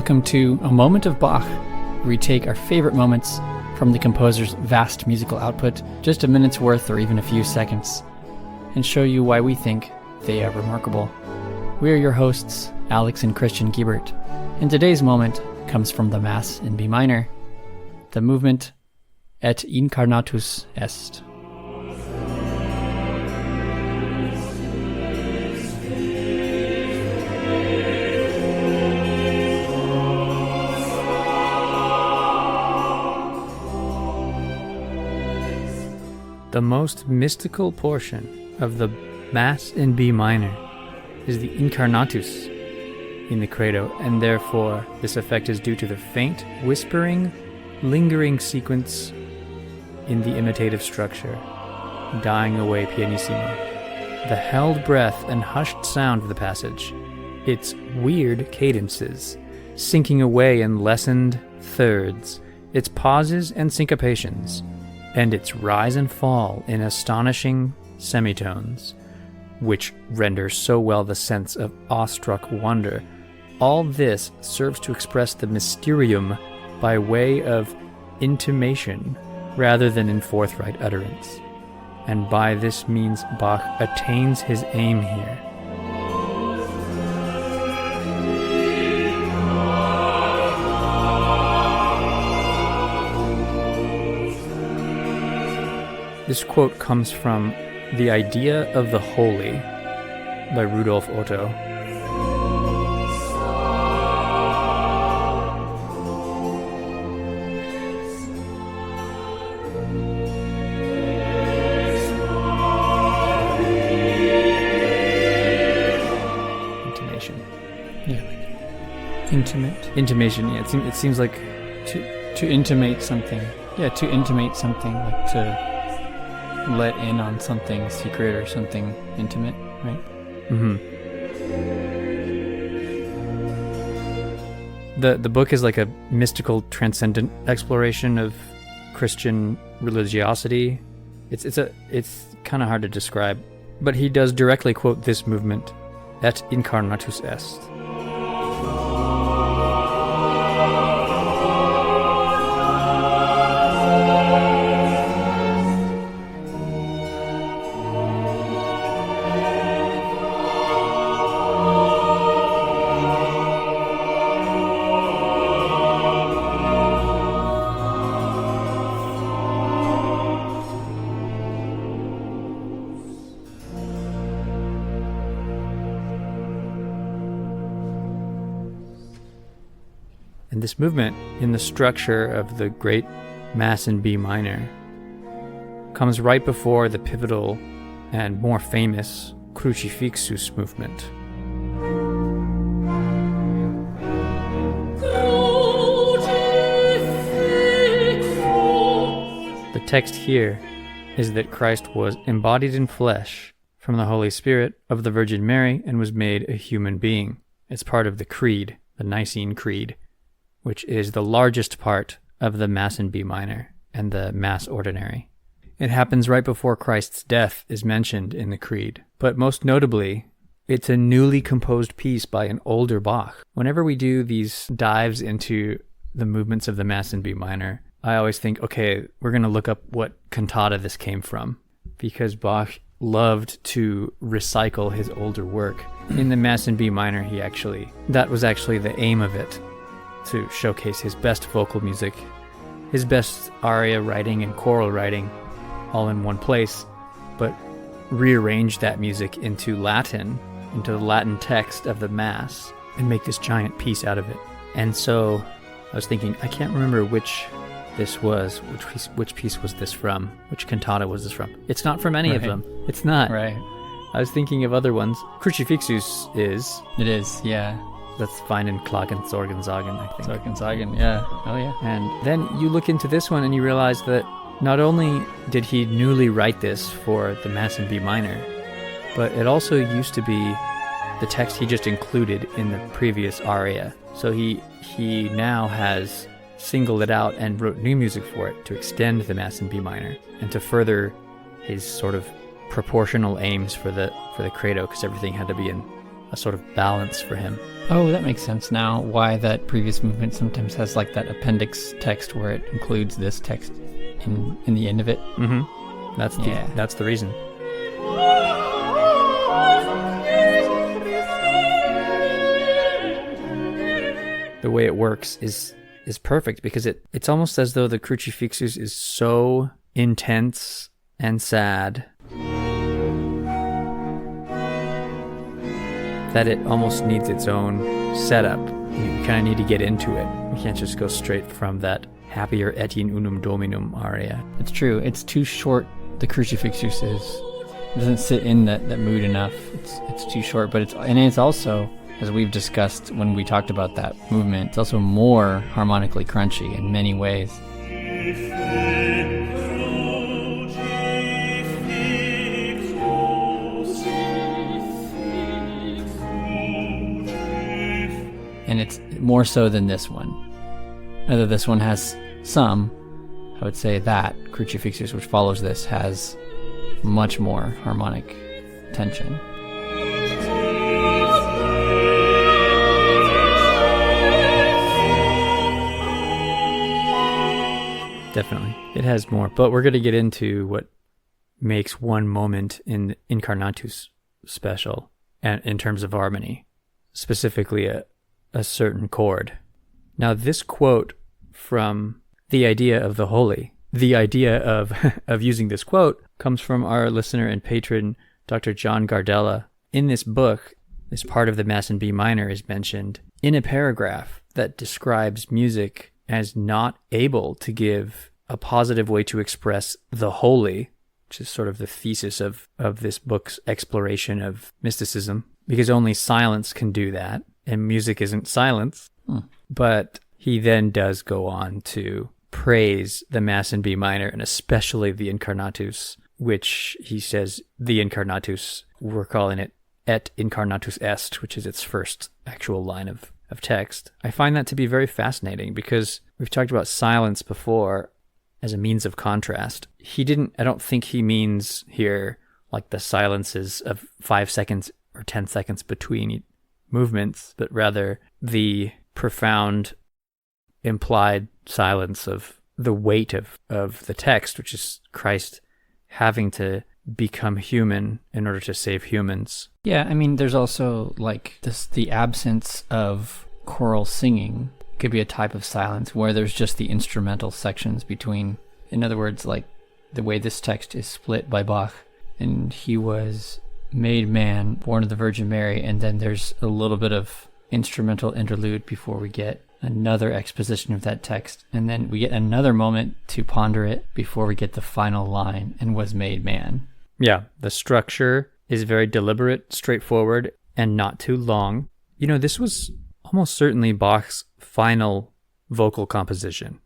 Welcome to A Moment of Bach, where we take our favorite moments from the composer's vast musical output, just a minute's worth or even a few seconds, and show you why we think they are remarkable. We are your hosts, Alex and Christian Giebert, and today's moment comes from the Mass in B minor, the movement Et incarnatus est. The most mystical portion of the Mass in B minor is the incarnatus in the credo, and therefore this effect is due to the faint, whispering, lingering sequence in the imitative structure, dying away pianissimo. The held breath and hushed sound of the passage, its weird cadences, sinking away in lessened thirds, its pauses and syncopations, and its rise and fall in astonishing semitones, which render so well the sense of awestruck wonder. All this serves to express the mysterium by way of intimation rather than in forthright utterance. And by this means Bach attains his aim here. This quote comes from The Idea of the Holy by Rudolf Otto. Intimation. Yeah. Intimation, yeah. It seems like To intimate something. Yeah, to intimate something, like to let in on something secret or something intimate, right? Mm-hmm. The book is like a mystical, transcendent exploration of Christian religiosity. It's kind of hard to describe, but he does directly quote this movement, Et incarnatus est. And this movement, in the structure of the great Mass in B minor, comes right before the pivotal and more famous Crucifixus movement. The text here is that Christ was embodied in flesh from the Holy Spirit of the Virgin Mary and was made a human being. It's part of the Creed, the Nicene Creed, which is the largest part of the Mass in B minor and the Mass Ordinary. It happens right before Christ's death is mentioned in the Creed, but most notably, it's a newly composed piece by an older Bach. Whenever we do these dives into the movements of the Mass in B minor, I always think, okay, we're going to look up what cantata this came from, because Bach loved to recycle his older work. In the Mass in B minor, that was actually the aim of it, to showcase his best vocal music, his best aria writing and choral writing all in one place, but rearrange that music into the Latin text of the Mass, and make this giant piece out of it. And so I was thinking, I can't remember which this was, which piece was this from, which cantata was this from. It's not from any of them. It's not. Right. I was thinking of other ones. Crucifixus is. It is, yeah. That's fine in Klagen, Sorgensagen, I think. Sorgensagen, yeah. Oh, yeah. And then you look into this one and you realize that not only did he newly write this for the Mass in B minor, but it also used to be the text he just included in the previous aria. So he now has singled it out and wrote new music for it to extend the Mass in B minor and to further his sort of proportional aims for the credo, because everything had to be in a sort of balance for him. Oh, that makes sense now, why that previous movement sometimes has like that appendix text where it includes this text in the end of it. Mm-hmm. That's the reason. The way it works is perfect because it's almost as though the Crucifixus is so intense and sad that it almost needs its own setup. You kind of need to get into it. You can't just go straight from that happier et in unum dominum aria. It's true. It's too short. The Crucifixus doesn't sit in that mood enough. It's too short, but it's also, as we've discussed when we talked about that movement, it's also more harmonically crunchy in many ways. And it's more so than this one. Although this one has some, I would say that Crucifixus, which follows this, has much more harmonic tension. Definitely. It has more. But we're going to get into what makes one moment in Incarnatus special and in terms of harmony, specifically a certain chord. Now, this quote from The Idea of the Holy, the idea of using this quote comes from our listener and patron, Dr. John Gardella. In this book, this part of the Mass in B minor is mentioned in a paragraph that describes music as not able to give a positive way to express the holy, which is sort of the thesis of this book's exploration of mysticism, because only silence can do that, and music isn't silence. But he then does go on to praise the Mass in B minor, and especially the Incarnatus, which he says the Incarnatus, we're calling it et incarnatus est, which is its first actual line of text. I find that to be very fascinating because we've talked about silence before as a means of contrast. I don't think he means here like the silences of 5 seconds or 10 seconds between movements, but rather the profound implied silence of the weight of the text, which is Christ having to become human in order to save humans. Yeah, I mean, there's also like the absence of choral singing could be a type of silence where there's just the instrumental sections between. In other words, like the way this text is split by Bach, and he was made man, born of the Virgin Mary, and then there's a little bit of instrumental interlude before we get another exposition of that text, and then we get another moment to ponder it before we get the final line, and was made man. Yeah, the structure is very deliberate, straightforward, and not too long. You know, this was almost certainly Bach's final vocal composition.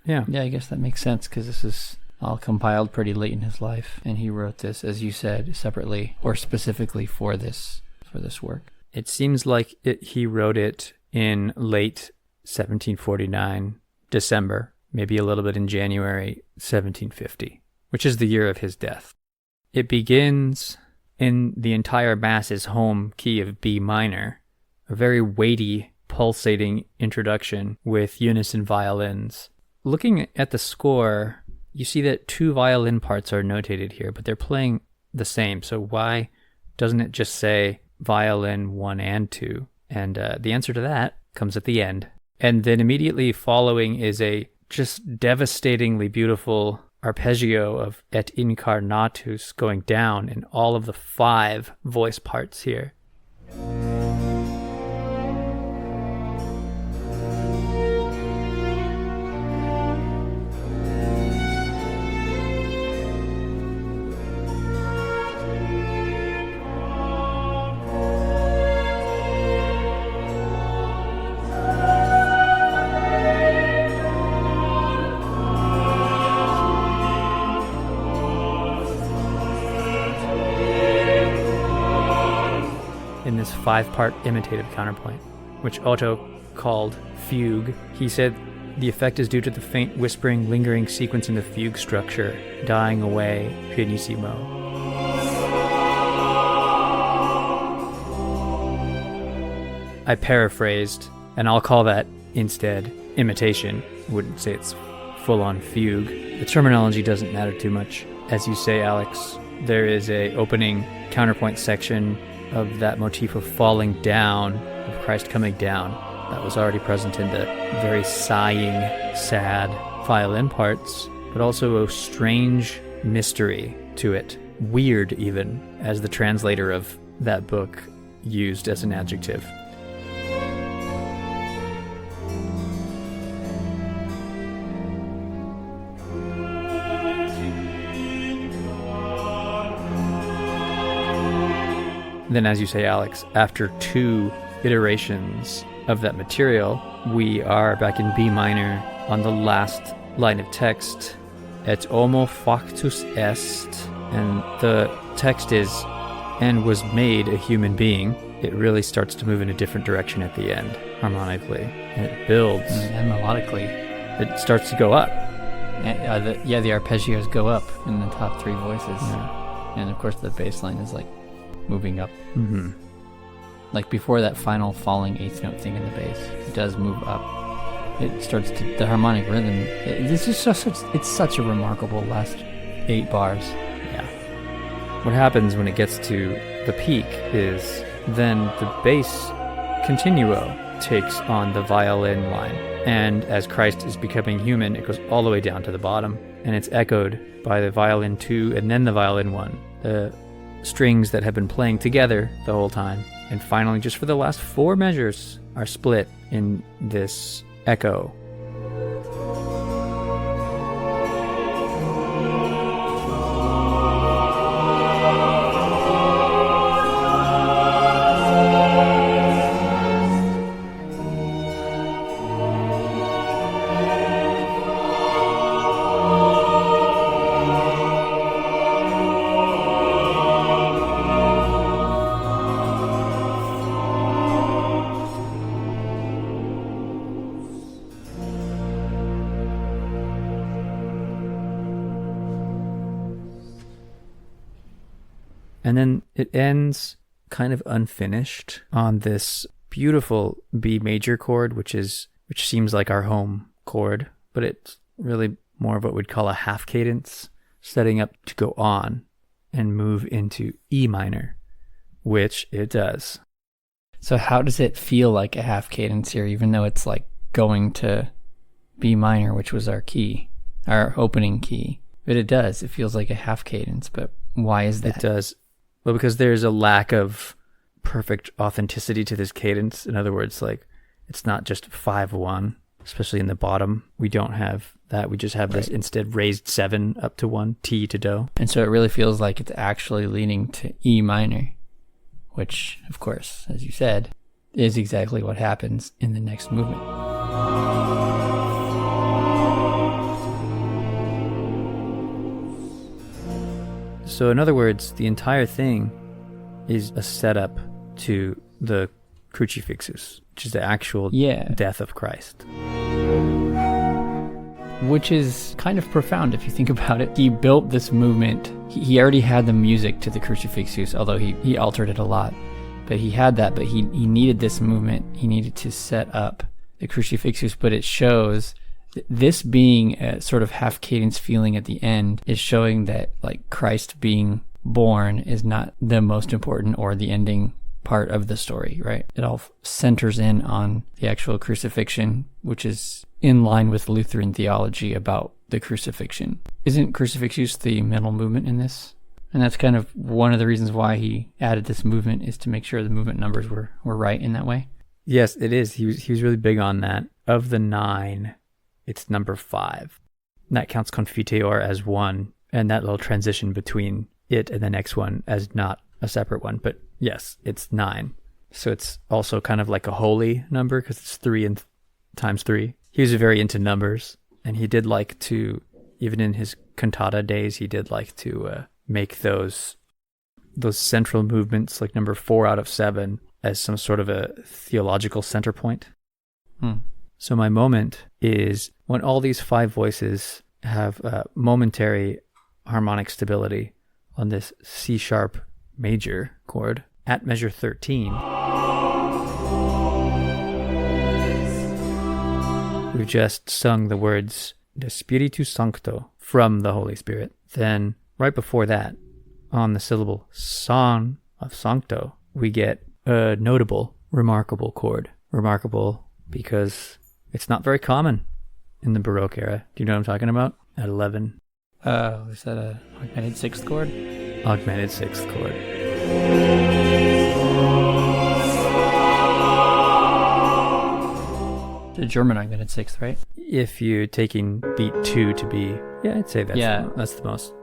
Yeah, I guess that makes sense, because this is all compiled pretty late in his life, and he wrote this, as you said, separately or specifically for this work. It seems like he wrote it in late 1749, December, maybe a little bit in January 1750, which is the year of his death. It begins in the entire Mass's home key of B minor, a very weighty, pulsating introduction with unison violins. Looking at the score, you see that 2 violin parts are notated here, but they're playing the same. So why doesn't it just say violin 1 and 2? And the answer to that comes at the end. And then immediately following is a just devastatingly beautiful arpeggio of et incarnatus going down in all of the 5 voice parts here. In this 5-part imitative counterpoint, which Otto called fugue. He said the effect is due to the faint, whispering, lingering sequence in the fugue structure, dying away pianissimo. I paraphrased, and I'll call that instead imitation. I wouldn't say it's full-on fugue. The terminology doesn't matter too much. As you say, Alex, there is a opening counterpoint section of that motif of falling down, of Christ coming down. That was already present in the very sighing, sad violin parts, but also a strange mystery to it. Weird, even, as the translator of that book used as an adjective. Then, as you say, Alex, after 2 iterations of that material, we are back in B minor on the last line of text. Et homo factus est, and the text is, and was made a human being. It really starts to move in a different direction at the end, harmonically. And it builds. And melodically. It starts to go up. The arpeggios go up in the top 3 voices. Yeah. And of course the bass line is like moving up. Mm-hmm. Like before that final falling 8th note thing in the bass, it does move up. It starts to, the harmonic rhythm, it's such a remarkable last 8 bars. Yeah. What happens when it gets to the peak is then the bass continuo takes on the violin line. And as Christ is becoming human, it goes all the way down to the bottom. And it's echoed by the violin 2 and then the violin 1. The strings that have been playing together the whole time. And finally, just for the last 4 measures, are split in this echo. And then it ends kind of unfinished on this beautiful B major chord, which seems like our home chord, but it's really more of what we'd call a half cadence, setting up to go on and move into E minor, which it does. So how does it feel like a half cadence here, even though it's like going to B minor, which was our key, our opening key? But it does. It feels like a half cadence, but why is that? It does. Well, because there's a lack of perfect authenticity to this cadence. In other words, like, it's not just 5-1, especially in the bottom. We don't have that. We just have this instead raised 7 up to 1, T to Do. And so it really feels like it's actually leaning to E minor, which, of course, as you said, is exactly what happens in the next movement. So in other words, the entire thing is a setup to the Crucifixus, which is the actual death of Christ. Which is kind of profound if you think about it. He built this movement. He already had the music to the Crucifixus, although he altered it a lot. But he had that, but he needed this movement. He needed to set up the Crucifixus, but it shows this being a sort of half cadence feeling at the end is showing that like Christ being born is not the most important or the ending part of the story, right? It all centers in on the actual crucifixion, which is in line with Lutheran theology about the crucifixion. Isn't Crucifixus the middle movement in this? And that's kind of one of the reasons why he added this movement, is to make sure the movement numbers were right in that way. Yes, it is. He was really big on that. Of the 9, it's number 5. And that counts Confiteor as 1, and that little transition between it and the next one as not a separate one. But yes, it's 9. So it's also kind of like a holy number because it's 3 and times 3. He was very into numbers, and he did like to, even in his cantata days, he did like to make those central movements, like number 4 out of 7, as some sort of a theological center point. So my moment is when all these 5 voices have momentary harmonic stability on this C sharp major chord at measure 13. We've just sung the words de Spiritu Sancto, from the Holy Spirit. Then, right before that, on the syllable son of sancto, we get a notable, remarkable chord. Remarkable because it's not very common in the Baroque era. Do you know what I'm talking about? At 11. Is that a augmented sixth chord? Augmented sixth chord. The German augmented sixth, right? If you're taking beat 2 to be, yeah, I'd say that's the most.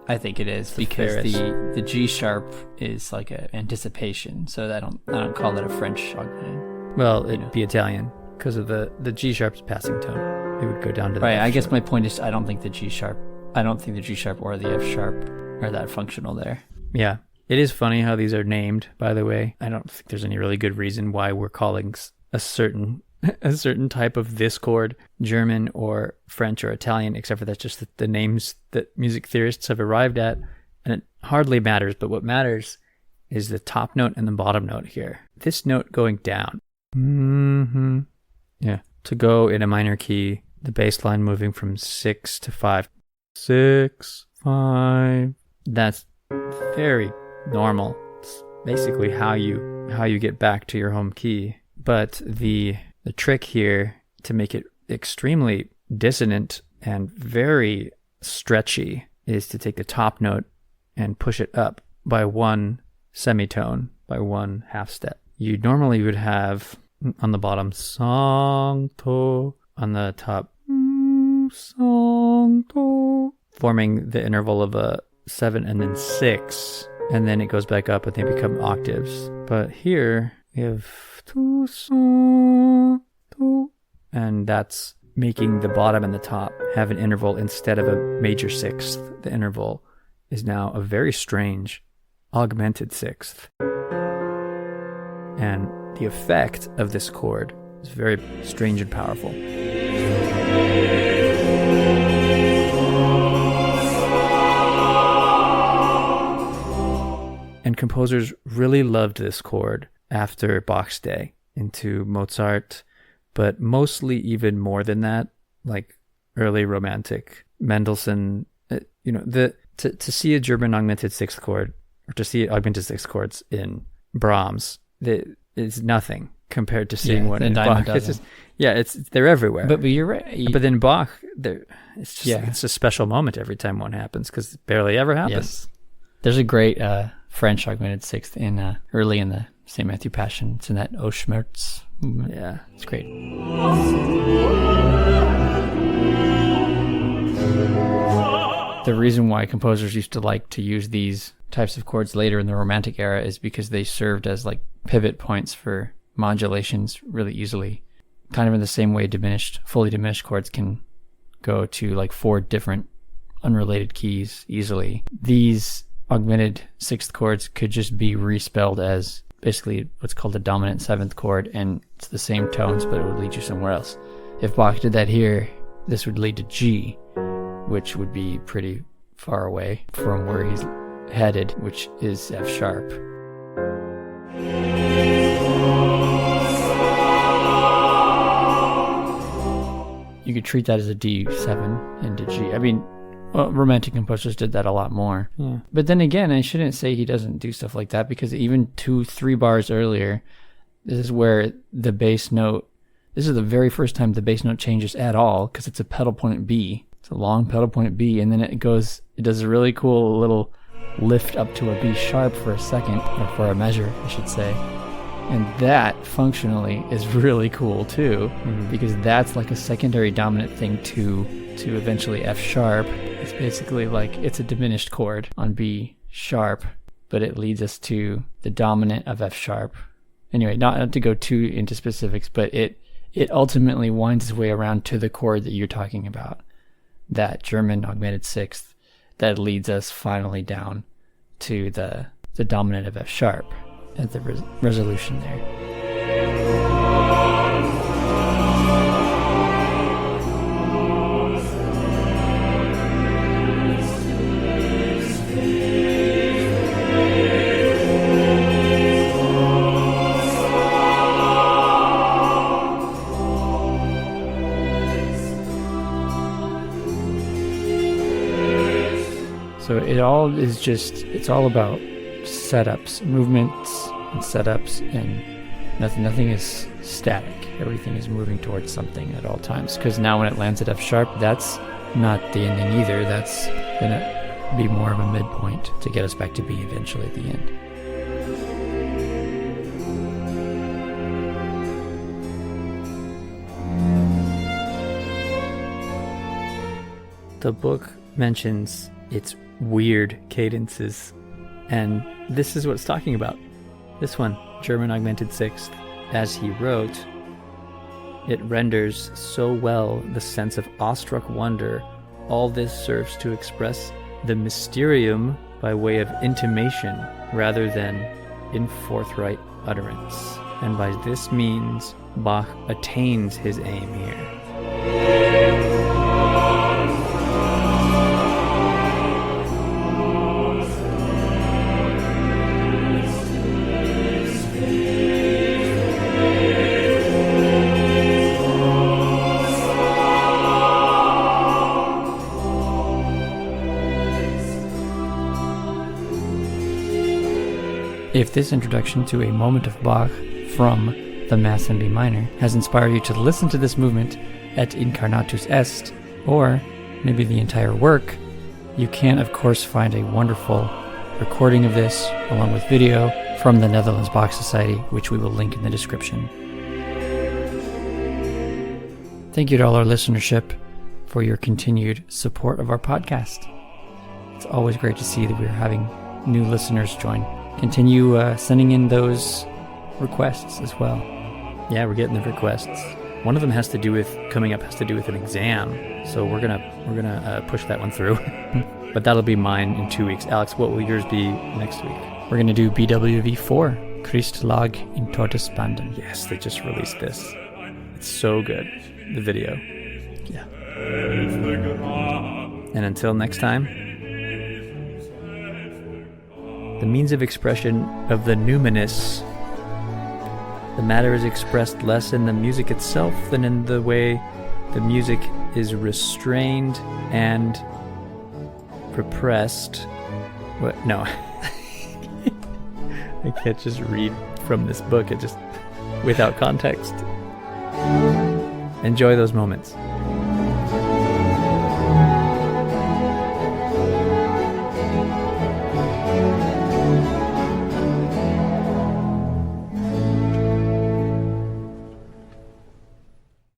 I think it is, because the G sharp is like an anticipation, so I don't call it a French augmented. Well, it'd be Italian because of the G sharp's passing tone. It would go down to the right. F I guess sharp. my point is I don't think the G sharp or the F sharp are that functional there. Yeah, it is funny how these are named. By the way, I don't think there's any really good reason why we're calling a certain type of this chord German or French or Italian, except for that's just the names that music theorists have arrived at, and it hardly matters. But what matters is the top note and the bottom note here. This note going down. Mm-hmm. Yeah. To go in a minor key, the bass line moving from 6 to 5. 6, 5. That's very normal. It's basically how you get back to your home key. But the trick here to make it extremely dissonant and very stretchy is to take the top note and push it up by one semitone, by one half step. You normally would have on the bottom sancto, on the top sancto, forming the interval of a 7 and then 6, and then it goes back up and they become octaves. But here we have tu sancto, and that's making the bottom and the top have an interval instead of a major sixth. The interval is now a very strange augmented sixth. And the effect of this chord is very strange and powerful. And composers really loved this chord after Bach's day into Mozart, but mostly even more than that, like early Romantic, Mendelssohn. To see a German augmented sixth chord, or to see augmented sixth chords in Brahms, it's nothing compared to seeing one in Bach. They're everywhere. But you're right. But in Bach, it's a special moment every time one happens because it barely ever happens. Yes. There's a great French augmented sixth in early in the St. Matthew Passion. It's in that O Schmerz movement. Yeah, it's great. The reason why composers used to like to use these types of chords later in the Romantic era is because they served as like pivot points for modulations really easily. Kind of in the same way fully diminished chords can go to like 4 different unrelated keys easily. These augmented sixth chords could just be respelled as basically what's called a dominant seventh chord, and it's the same tones, but it would lead you somewhere else. If Bach did that here, this would lead to G, which would be pretty far away from where he's headed, which is F sharp. You could treat that as a D7 into G. I mean, Romantic composers did that a lot more. Yeah. But then again, I shouldn't say he doesn't do stuff like that, because even 2-3 bars earlier, this is where the bass note, this is the very first time the bass note changes at all, because it's a pedal point B. It's a long pedal point B, and then it does a really cool little lift up to a B sharp for a second, or for a measure, I should say. And that functionally is really cool too, because that's like a secondary dominant thing to eventually F sharp. It's basically like it's a diminished chord on B sharp, but it leads us to the dominant of F sharp. Anyway, not to go too into specifics, but it ultimately winds its way around to the chord that you're talking about, that German augmented sixth that leads us finally down to the dominant of F sharp at the resolution there. it all is just, it's all about setups, movements and setups, and nothing is static. Everything is moving towards something at all times. Because now when it lands at F sharp, that's not the ending either. That's going to be more of a midpoint to get us back to B eventually at the end. The book mentions its weird cadences, and this is what it's talking about. This one, German augmented sixth, as he wrote, it renders so well the sense of awestruck wonder. All this serves to express the mysterium by way of intimation rather than in forthright utterance. And by this means, Bach attains his aim here. If this introduction to a moment of Bach from the Mass in B minor has inspired you to listen to this movement et incarnatus est, or maybe the entire work, you can of course find a wonderful recording of this along with video from the Netherlands Bach Society, which we will link in the description. Thank you to all our listenership for your continued support of our podcast. It's always great to see that we're having new listeners join. Continue sending in those requests as well. Yeah, we're getting the requests. One of them has to do with an exam, so we're gonna push that one through. But that'll be mine in 2 weeks. Alex, what will yours be next week? We're gonna do BWV 4, Christ lag in Todesbanden. Yes, they just released this. It's so good, the video. Yeah. And until next time, the means of expression of the numinous. The matter is expressed less in the music itself than in the way the music is restrained and repressed. What? No. I can't just read from this book. It just, without context. Enjoy those moments.